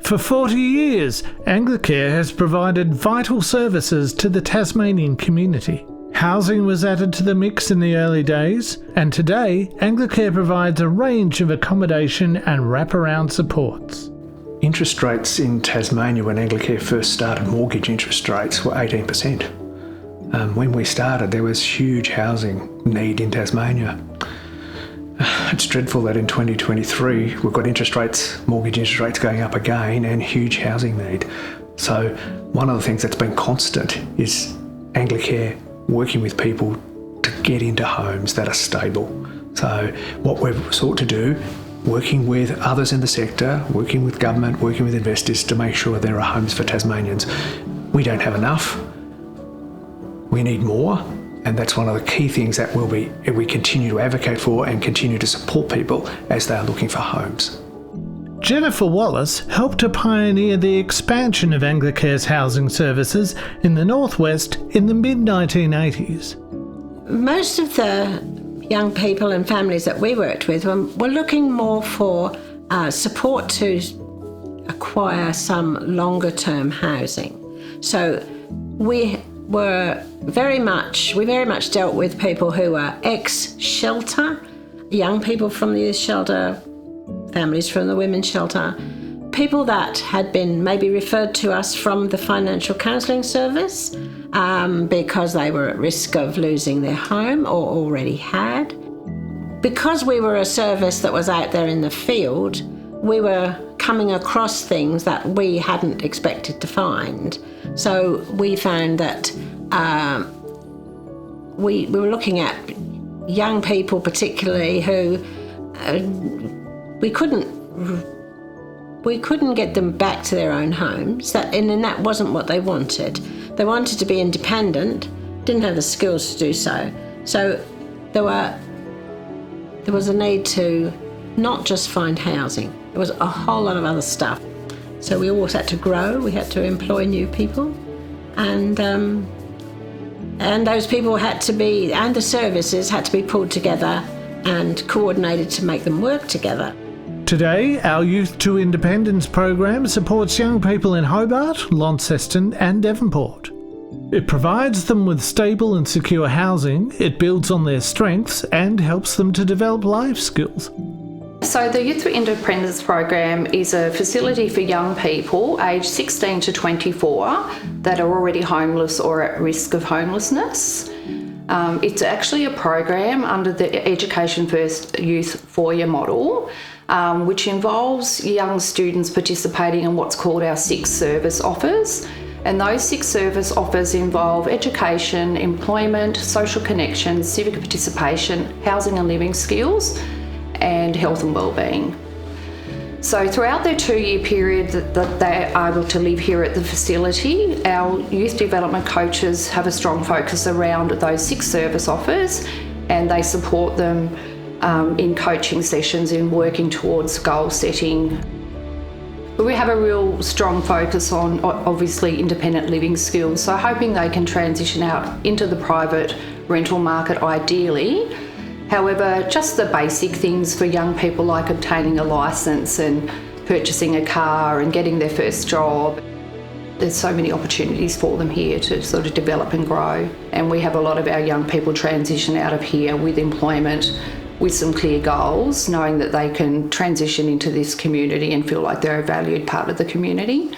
For 40 years, Anglicare has provided vital services to the Tasmanian community. Housing was added to the mix in the early days, and today Anglicare provides a range of accommodation and wraparound supports. Interest rates in Tasmania when Anglicare first started, mortgage interest rates were 18%. When we started, there was huge housing need in Tasmania. It's dreadful that in 2023 we've got mortgage interest rates going up again and huge housing need. So one of the things that's been constant is Anglicare working with people to get into homes that are stable. So what we've sought to do, working with others in the sector, working with government, working with investors to make sure there are homes for Tasmanians. We don't have enough. We need more. And that's one of the key things that we continue to advocate for and continue to support people as they are looking for homes. Jennifer Wallace helped to pioneer the expansion of Anglicare's housing services in the Northwest in the mid-1980s. Most of the young people and families that we worked with were looking more for support to acquire some longer-term housing. So we very much dealt with people who were ex-shelter, young people from the youth shelter, families from the women's shelter, people that had been maybe referred to us from the financial counselling service because they were at risk of losing their home or already had. Because we were a service that was out there in the field, we were coming across things that we hadn't expected to find. So we found that we were looking at young people particularly who we couldn't get them back to their own homes, and that wasn't what they wanted. They wanted to be independent, didn't have the skills to do so. So there was a need to not just find housing. There was a whole lot of other stuff. So we always had to grow, we had to employ new people, and those people and the services had to be pulled together and coordinated to make them work together. Today, our Youth to Independence program supports young people in Hobart, Launceston and Devonport. It provides them with stable and secure housing, it builds on their strengths and helps them to develop life skills. So the Youth to Independence program is a facility for young people aged 16 to 24 that are already homeless or at risk of homelessness. It's actually a program under the Education First Youth 4-year model, which involves young students participating in what's called our 6 service offers. And those 6 service offers involve education, employment, social connections, civic participation, housing and living skills, and health and wellbeing. So throughout their 2-year period that they are able to live here at the facility, our youth development coaches have a strong focus around those 6 service offers, and they support them in coaching sessions in working towards goal setting. We have a real strong focus on obviously independent living skills, so hoping they can transition out into the private rental market ideally. However, just the basic things for young people like obtaining a licence and purchasing a car and getting their first job. There's so many opportunities for them here to sort of develop and grow. And we have a lot of our young people transition out of here with employment, with some clear goals, knowing that they can transition into this community and feel like they're a valued part of the community.